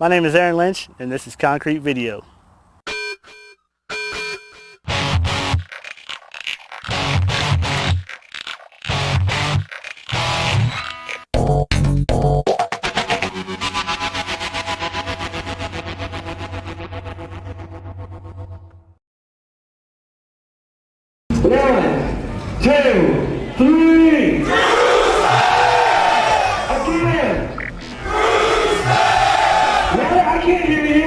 My name is Aaron Lynch, and this is Concrete Video. One, two, three. Again. I can't hear you.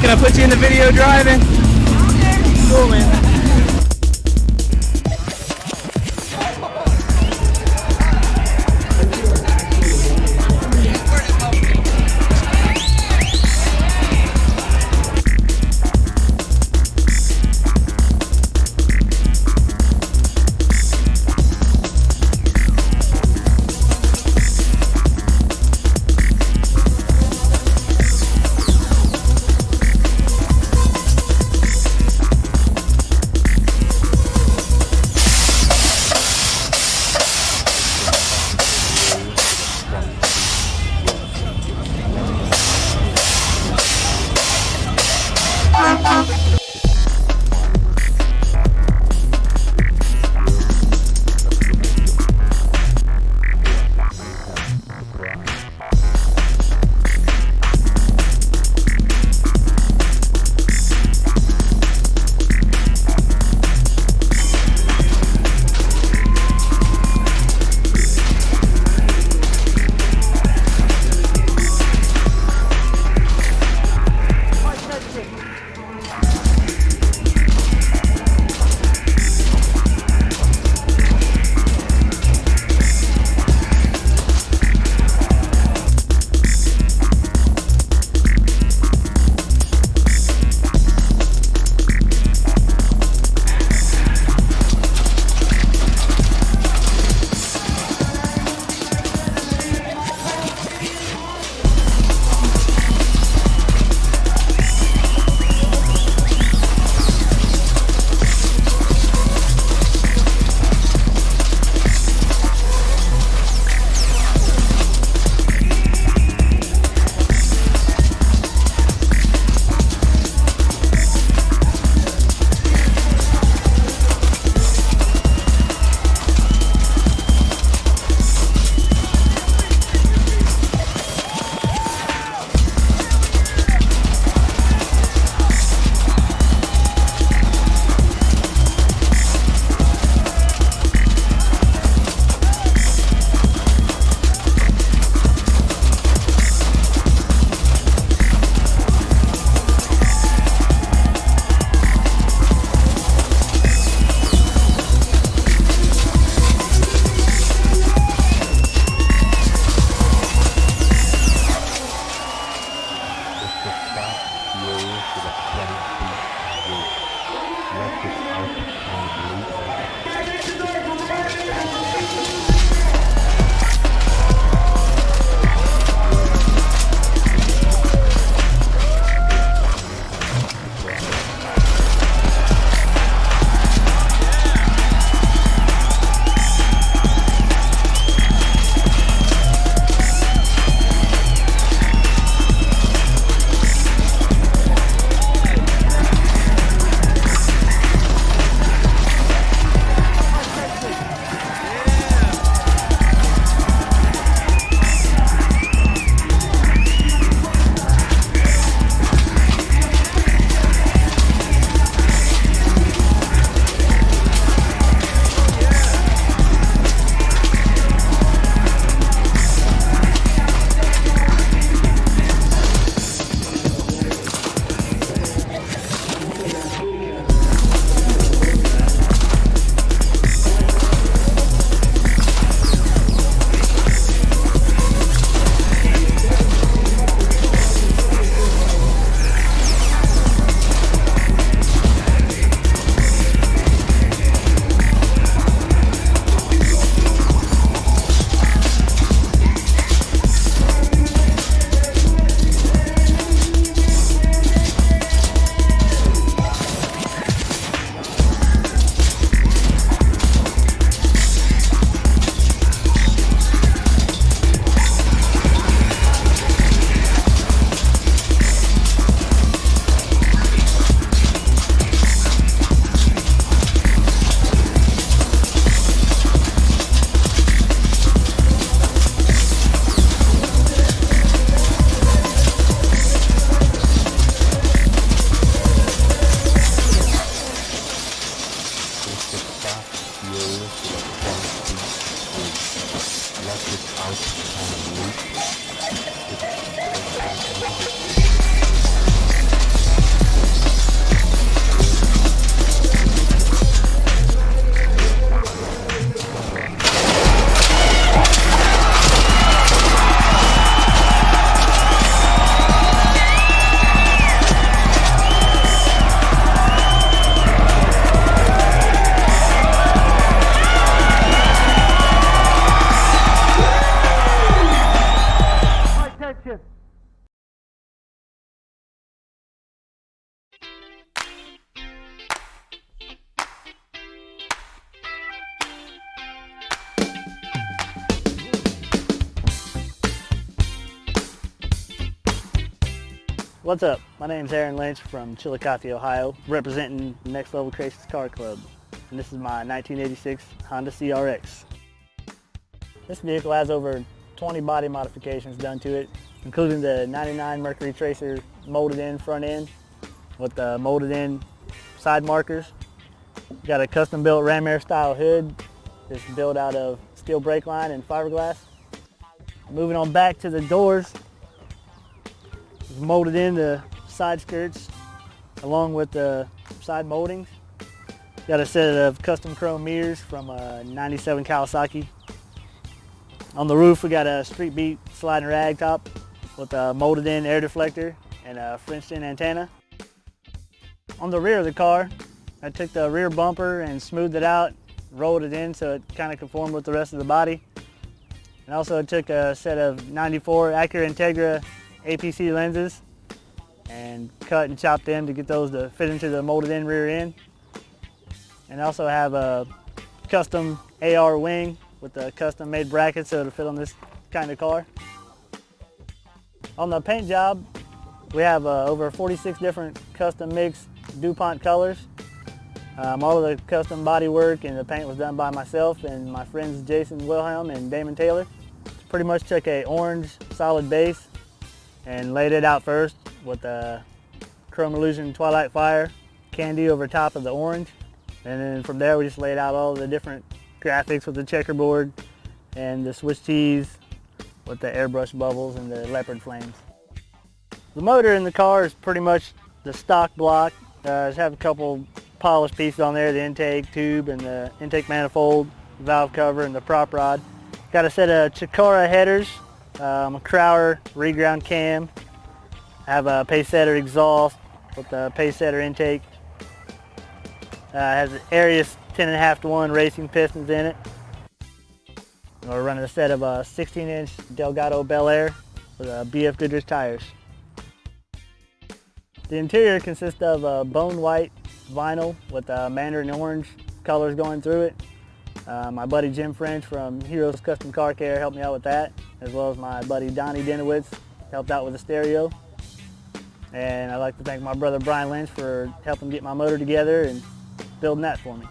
Can I put you in the video driving? Cool, man. action. What's up? My name is Aaron Lynch from Chillicothe, Ohio, representing Next Level Creations Car Club. And this is my 1986 Honda CRX. This vehicle has over 20 body modifications done to it, including the 99 Mercury Tracer molded in front end with the molded in side markers. Got a custom built ram air style hood. It's built out of steel brake line and fiberglass. Moving on back to the doors. It's molded in the side skirts along with the side moldings. Got a set of custom chrome mirrors from a 97 Kawasaki. On the roof we got a Street Beat sliding rag top with a molded in air deflector and a Frenched in antenna. On the rear of the car, I took the rear bumper and smoothed it out, rolled it in so it kind of conformed with the rest of the body. And also I took a set of 94 Acura Integra APC lenses and cut and chopped them to get those to fit into the molded in rear end. And I also have a custom AR wing with a custom made bracket so it'll fit on this kind of car. On the paint job, we have over 46 different custom mixed DuPont colors. All of the custom body work and the paint was done by myself and my friends Jason Wilhelm and Damon Taylor. Pretty much took a orange solid base and laid it out first with a Chrome Illusion Twilight Fire candy over top of the orange. And then from there we just laid out all the different graphics with the checkerboard and the Swiss cheese with the airbrush bubbles and the leopard flames. The motor in the car is pretty much the stock block. Just have a couple polished pieces on there, the intake tube and the intake manifold, valve cover and the prop rod. Got a set of Chikara headers, a Crowder reground cam. I have a pace setter exhaust with the pace setter intake. Has an Arius 10.5-to-1 racing pistons in it. We're running a set of 16-inch Delgado Bel Air with BF Goodrich tires. The interior consists of bone white vinyl with mandarin orange colors going through it. My buddy Jim French from Heroes Custom Car Care helped me out with that, as well as my buddy Donnie Denowitz helped out with the stereo. And I'd like to thank my brother Brian Lynch for helping get my motor together and building that for me.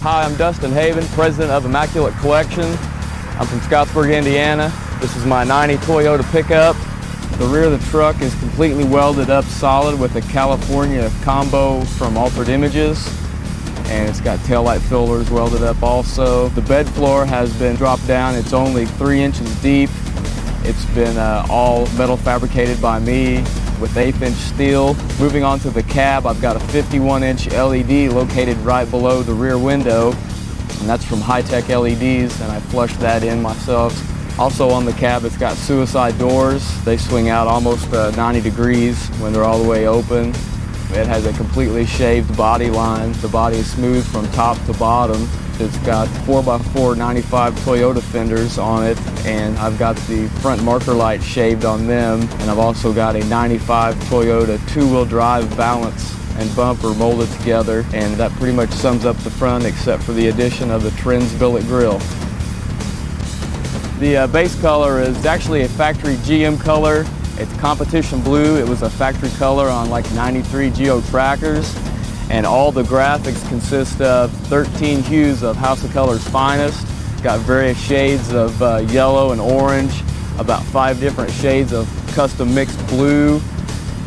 Hi, I'm Dustin Haven, president of Immaculate Collection. I'm from Scottsburg, Indiana. This is my 90 Toyota pickup. The rear of the truck is completely welded up solid with a California combo from Altered Images. And it's got taillight fillers welded up also. The bed floor has been dropped down. It's only 3 inches deep. It's been all metal fabricated by me with 1/8-inch steel. Moving on to the cab, I've got a 51-inch LED located right below the rear window. And that's from High-Tech LEDs, and I flushed that in myself. Also on the cab, it's got suicide doors. They swing out almost 90 degrees when they're all the way open. It has a completely shaved body line. The body is smooth from top to bottom. It's got 4x4 95 Toyota fenders on it, and I've got the front marker light shaved on them, and I've also got a 95 Toyota two-wheel drive balance and bumper molded together, and that pretty much sums up the front except for the addition of the Trends billet grille. The base color is actually a factory GM color. It's competition blue. It was a factory color on like 93 Geo trackers. And all the graphics consist of 13 hues of House of Color's finest. It's got various shades of yellow and orange, about 5 different shades of custom mixed blue.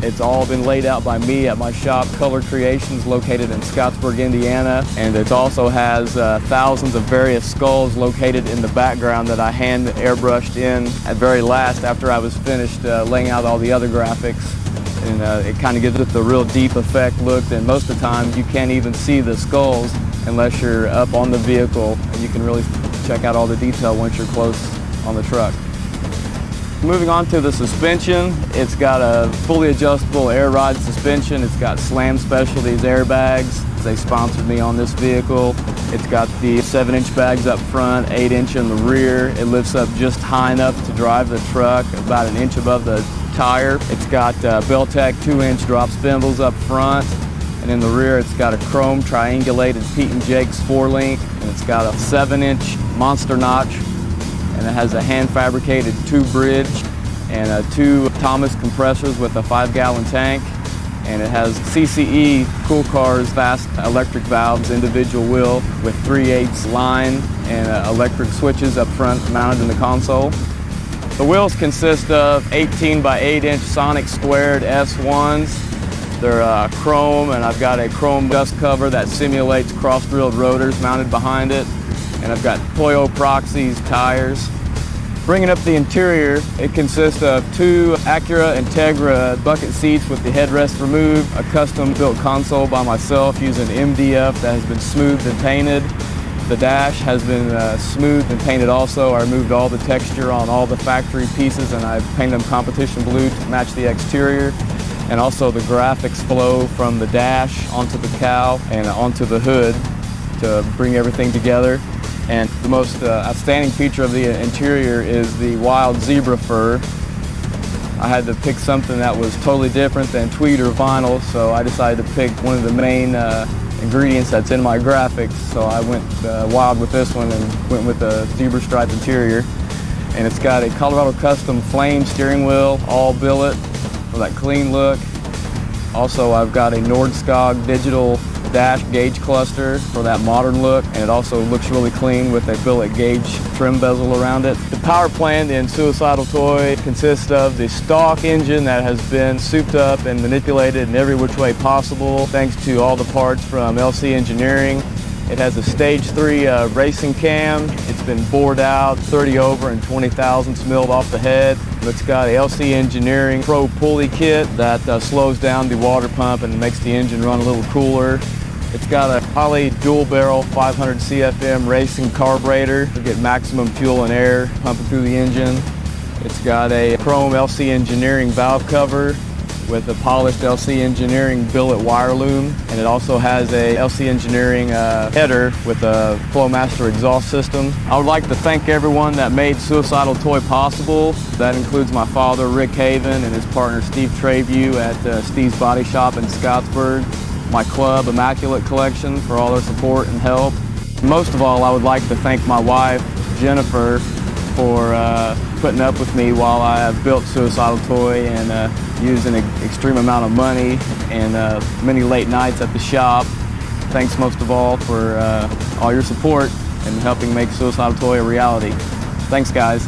It's all been laid out by me at my shop, Color Creations, located in Scottsburg, Indiana. And it also has thousands of various skulls located in the background that I hand airbrushed in at very last after I was finished laying out all the other graphics. And it kind of gives it the real deep effect look, and most of the time you can't even see the skulls unless you're up on the vehicle, and you can really check out all the detail once you're close on the truck. Moving on to the suspension, it's got a fully adjustable air ride suspension. It's got Slam Specialties airbags. They sponsored me on this vehicle. It's got the 7-inch bags up front, 8-inch in the rear. It lifts up just high enough to drive the truck, about 1 inch above the tire. It's got Beltec 2-inch drop spindles up front, and in the rear it's got a chrome triangulated Pete and Jake's 4-link, and it's got a 7-inch monster notch, and it has a hand fabricated 2 bridge and 2 Thomas compressors with a 5-gallon tank, and it has CCE Cool Cars fast electric valves, individual wheel with 3/8 line and electric switches up front mounted in the console. The wheels consist of 18 by 8-inch Sonic squared S1s. They're chrome, and I've got a chrome dust cover that simulates cross-drilled rotors mounted behind it. And I've got Toyo Proxys tires. Bringing up the interior, it consists of 2 Acura Integra bucket seats with the headrest removed, a custom-built console by myself using MDF that has been smoothed and painted. The dash has been smoothed and painted also. I removed all the texture on all the factory pieces, and I painted them competition blue to match the exterior. And also the graphics flow from the dash onto the cowl and onto the hood to bring everything together. And the most outstanding feature of the interior is the wild zebra fur. I had to pick something that was totally different than tweed or vinyl, so I decided to pick one of the main ingredients that's in my graphics. So I went wild with this one and went with the zebra stripe interior. And it's got a Colorado Custom Flame steering wheel, all billet for that clean look. Also, I've got a Nordskog digital dash gauge cluster for that modern look, and it also looks really clean with a billet gauge trim bezel around it. The power plant in Suicidal Toy consists of the stock engine that has been souped up and manipulated in every which way possible thanks to all the parts from LC Engineering. It has a stage 3 racing cam. It's been bored out, 30 over and 20 thousandths milled off the head. It's got a LC Engineering Pro pulley kit that slows down the water pump and makes the engine run a little cooler. It's got a Holley dual barrel 500 CFM racing carburetor to get maximum fuel and air pumping through the engine. It's got a chrome LC Engineering valve cover with a polished LC Engineering billet wire loom, and it also has a LC Engineering header with a Flowmaster exhaust system. I would like to thank everyone that made Suicidal Toy possible. That includes my father, Rick Haven, and his partner, Steve Treview at Steve's Body Shop in Scottsburg, my club, Immaculate Collection, for all their support and help. Most of all, I would like to thank my wife, Jennifer, for putting up with me while I built Suicidal Toy and used an extreme amount of money and many late nights at the shop. thanks most of all for all your support and helping make Suicidal Toy a reality. Thanks, guys.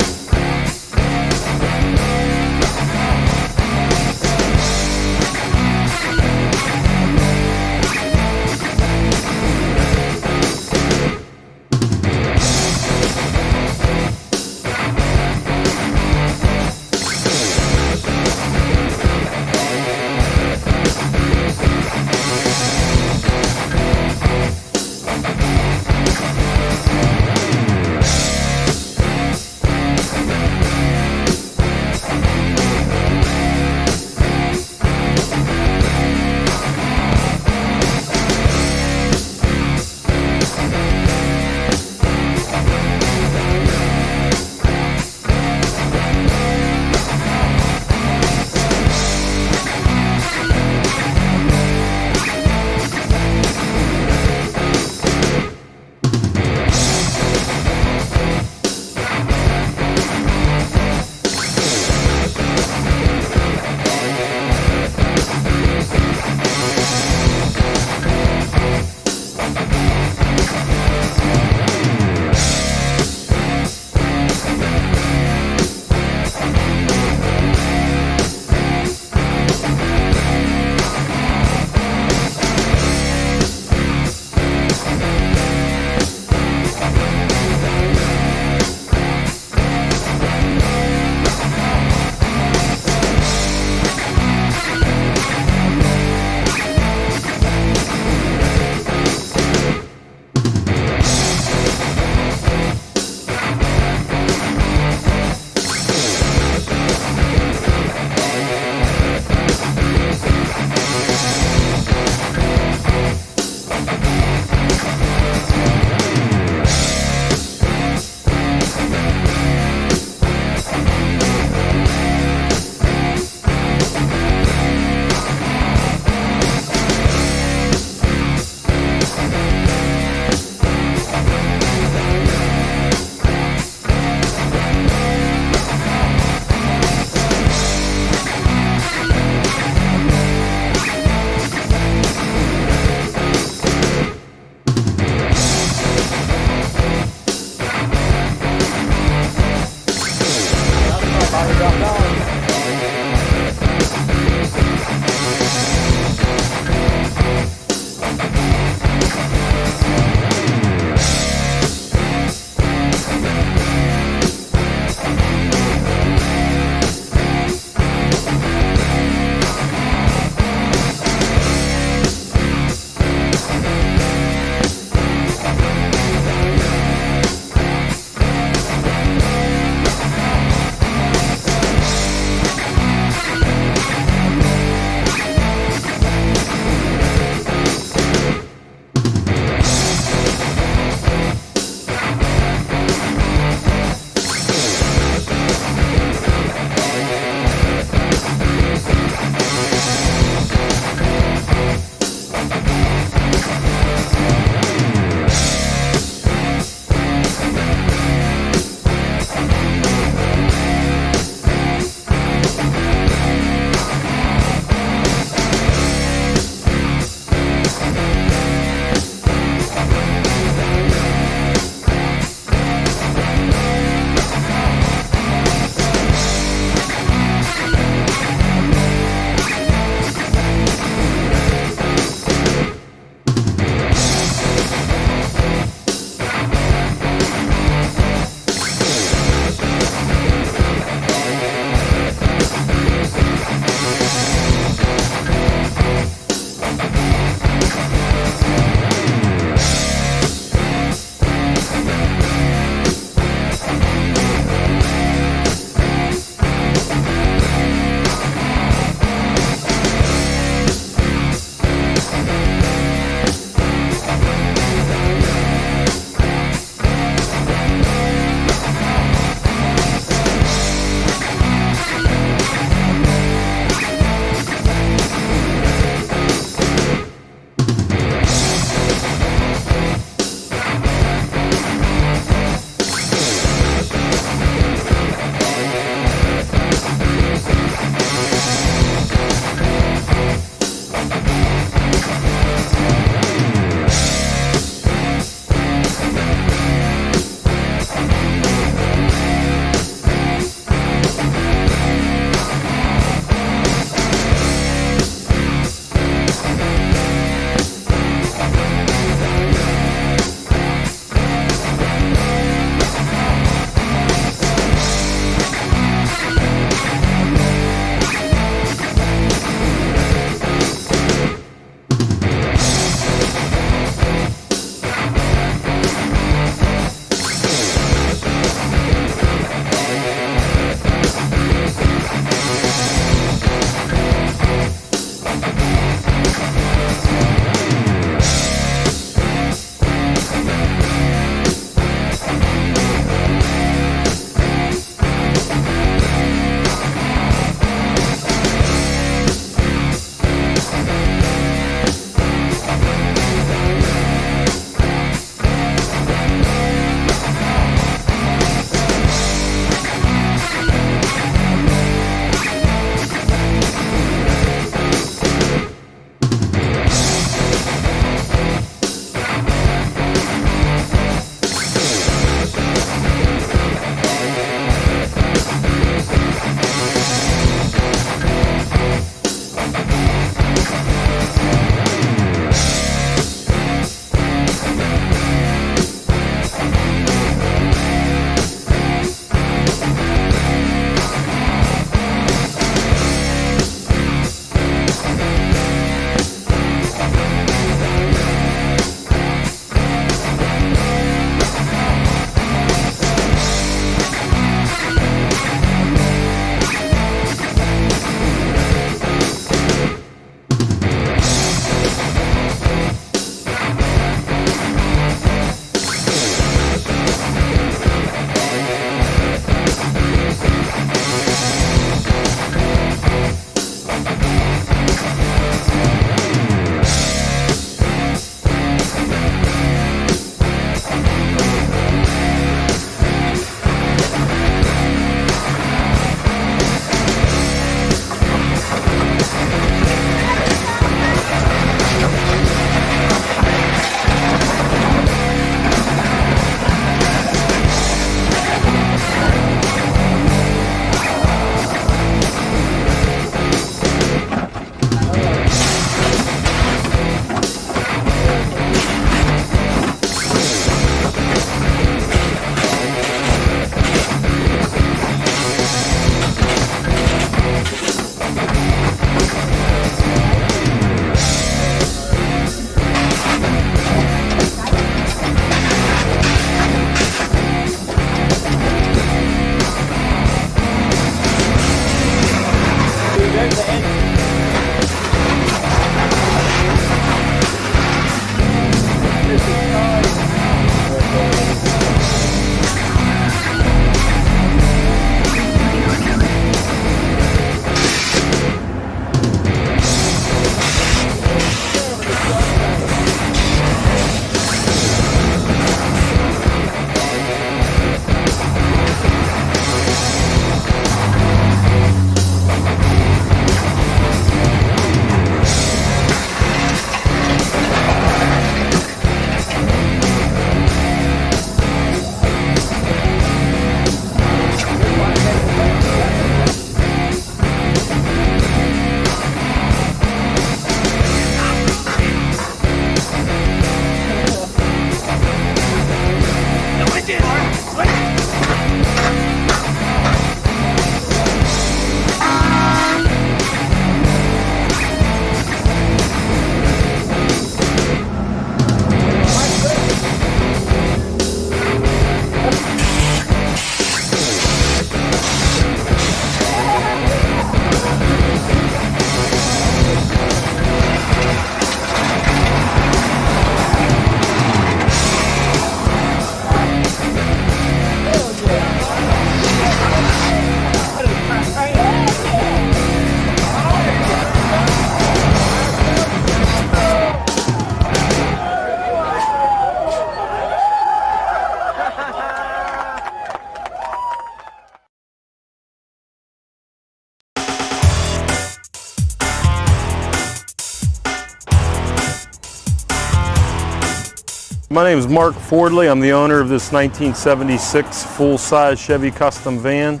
My name is Mark Fordley. I'm the owner of this 1976 full-size Chevy custom van.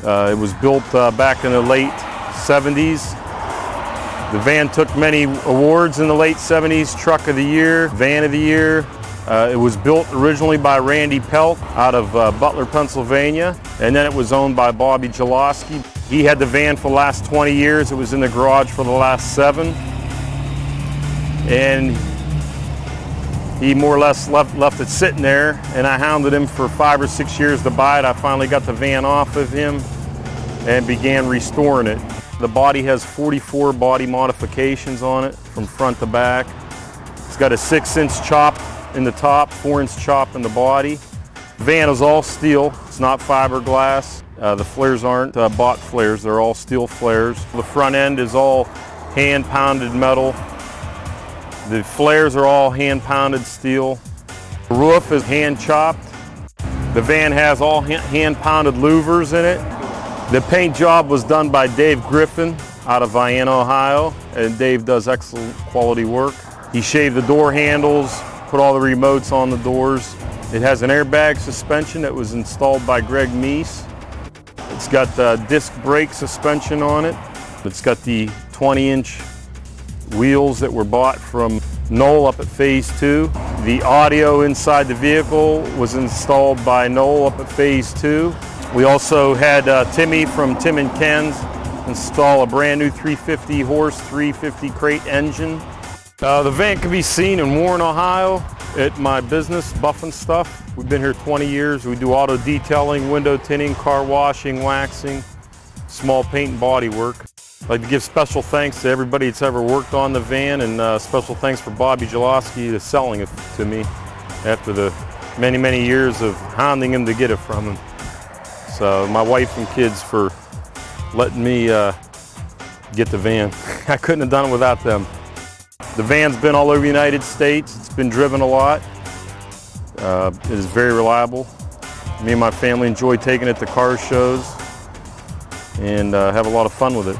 It was built back in the late 70s. The van took many awards in the late 70s, Truck of the Year, Van of the Year. It was built originally by Randy Pelk out of Butler, Pennsylvania, and then it was owned by Bobby Jaloski. He had the van for the last 20 years. It was in the garage for the last 7. And he more or less left it sitting there, and I hounded him for 5 or 6 years to buy it. I finally got the van off of him and began restoring it. The body has 44 body modifications on it from front to back. It's got a 6-inch chop in the top, 4-inch chop in the body. The van is all steel. It's not fiberglass. The flares aren't bought flares. They're all steel flares. The front end is all hand-pounded metal. The flares are all hand-pounded steel. The roof is hand-chopped. The van has all hand-pounded louvers in it. The paint job was done by Dave Griffin out of Vienna, Ohio, and Dave does excellent quality work. He shaved the door handles, put all the remotes on the doors. It has an airbag suspension that was installed by Greg Meese. It's got the disc brake suspension on it. It's got the 20-inch wheels that were bought from Knoll up at Phase 2. The audio inside the vehicle was installed by Knoll up at Phase 2. We also had Timmy from Tim and Ken's install a brand new 350 horse, 350 crate engine. The van can be seen in Warren, Ohio at my business, Buff and Stuff. We've been here 20 years. We do auto detailing, window tinting, car washing, waxing, small paint and body work. I'd like to give special thanks to everybody that's ever worked on the van, and special thanks for Bobby Jaloski for selling it to me after the many, many years of hounding him to get it from him. So my wife and kids for letting me get the van. I couldn't have done it without them. The van's been all over the United States. It's been driven a lot. It is very reliable. Me and my family enjoy taking it to car shows and have a lot of fun with it.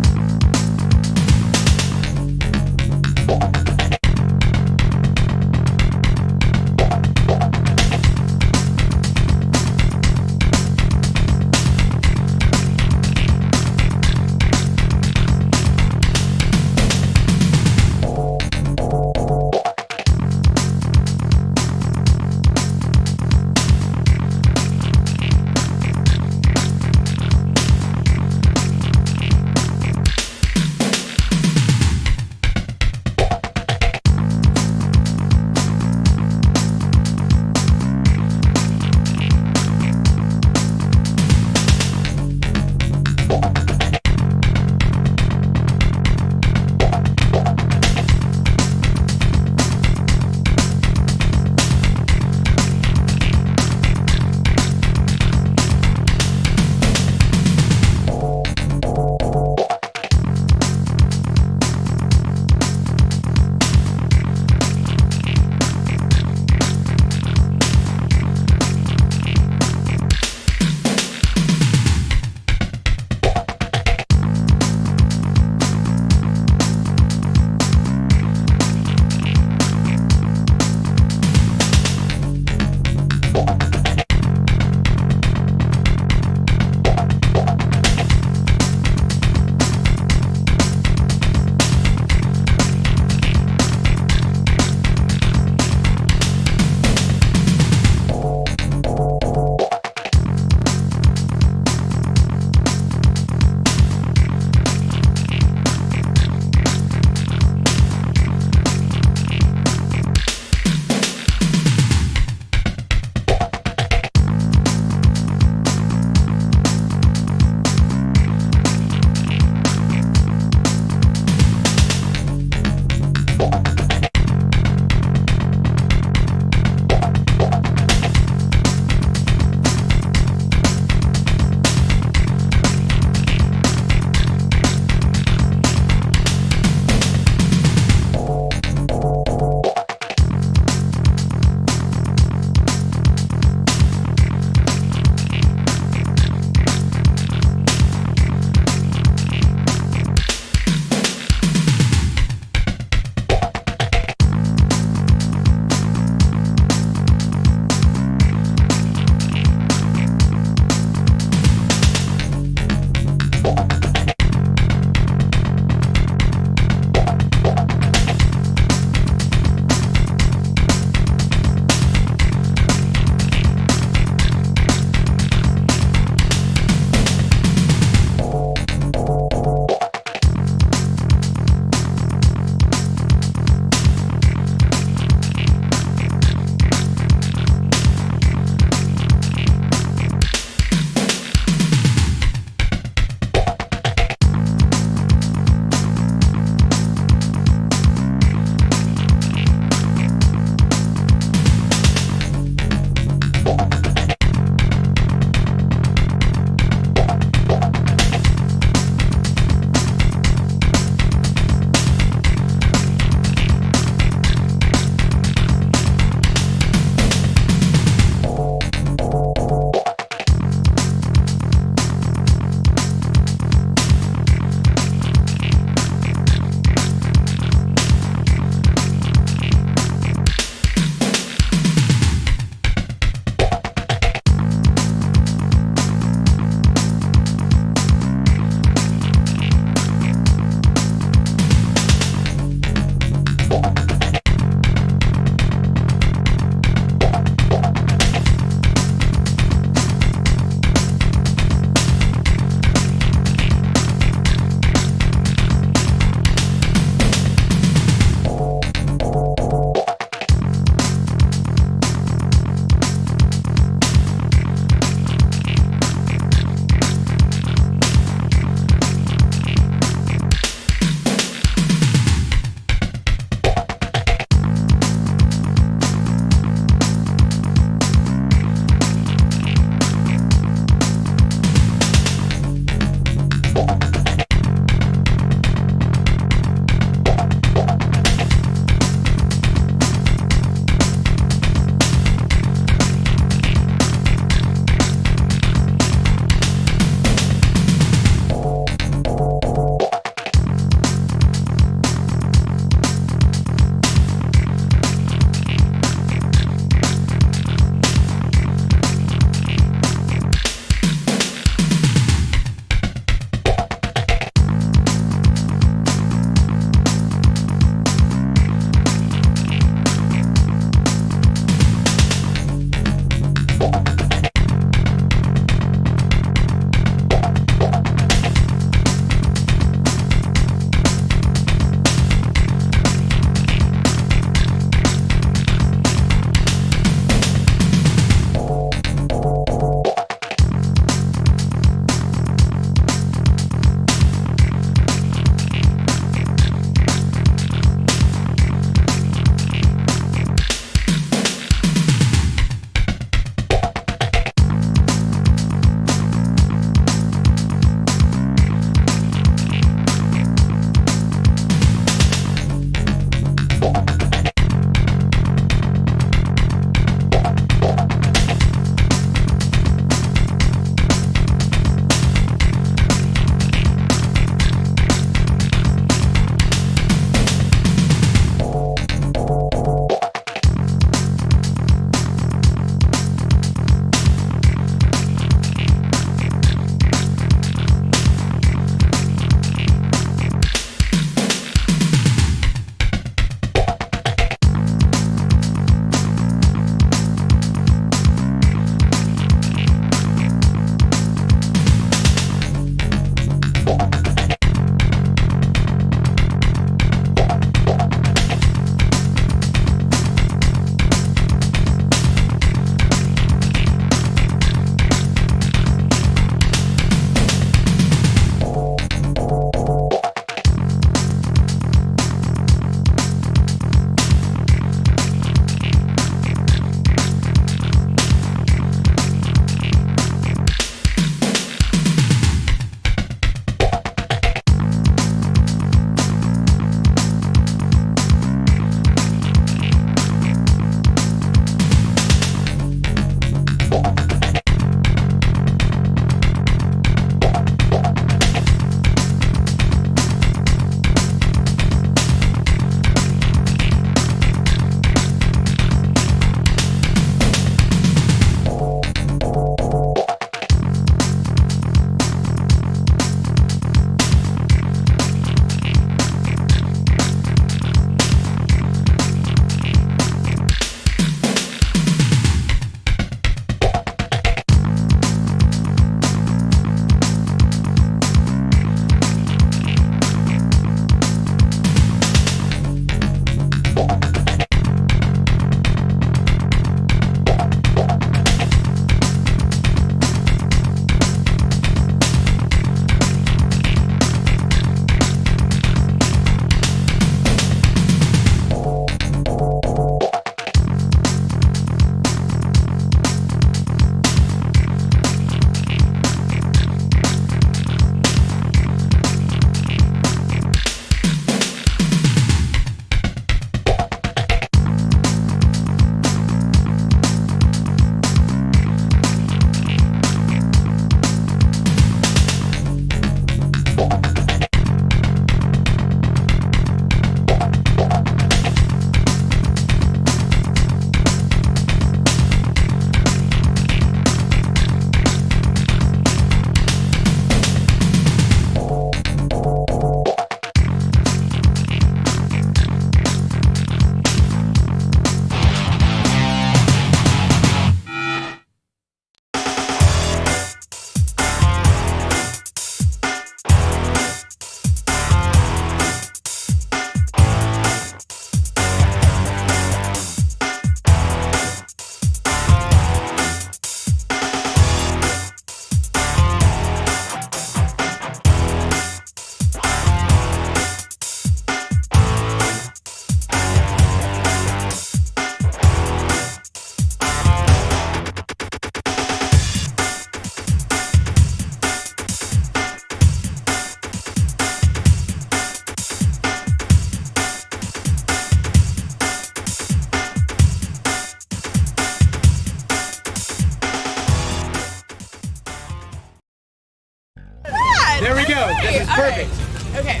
There we go. This is perfect. Okay.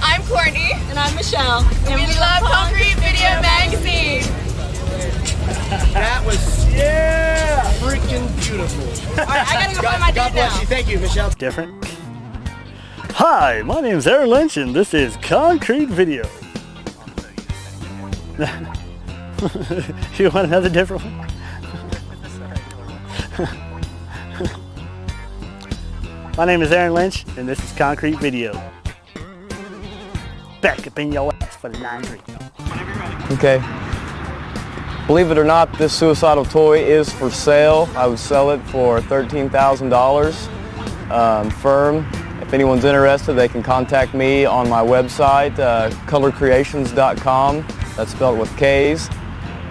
I'm Courtney. And I'm Michelle. And we love Concrete Video Magazine. That was freaking beautiful. All right, I gotta go find my God dad bless now. you. Thank you, Michelle. Different. Hi, my name is Aaron Lynch and this is Concrete Video. You want another different one? My name is Aaron Lynch and this is Concrete Video. Back up in your ass for the 9-3. Okay. Believe it or not, this Suicidal Toy is for sale. I would sell it for $13,000 firm. If anyone's interested, they can contact me on my website, colorcreations.com. That's spelled with K's.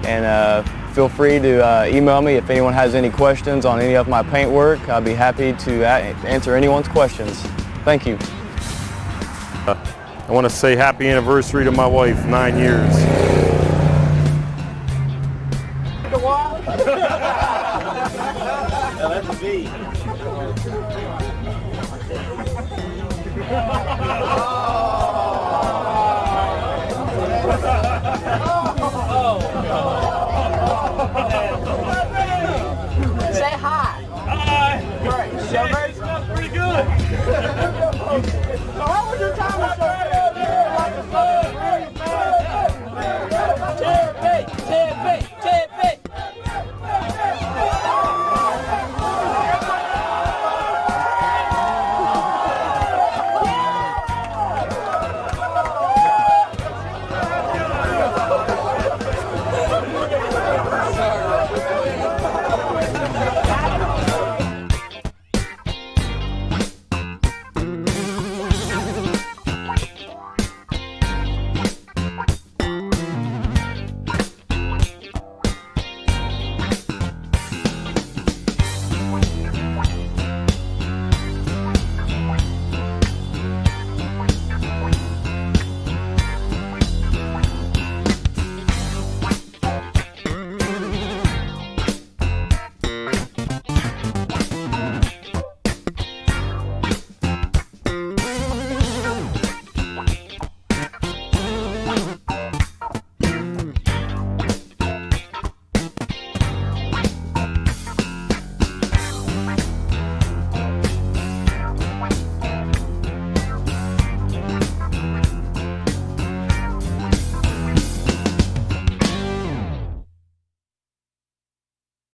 And feel free to email me if anyone has any questions on any of my paintwork. I'd be happy to answer anyone's questions. Thank you. I want to say happy anniversary to my wife, 9 years. That's a V. Say hi. Hi. Great. Showfest? Pretty good.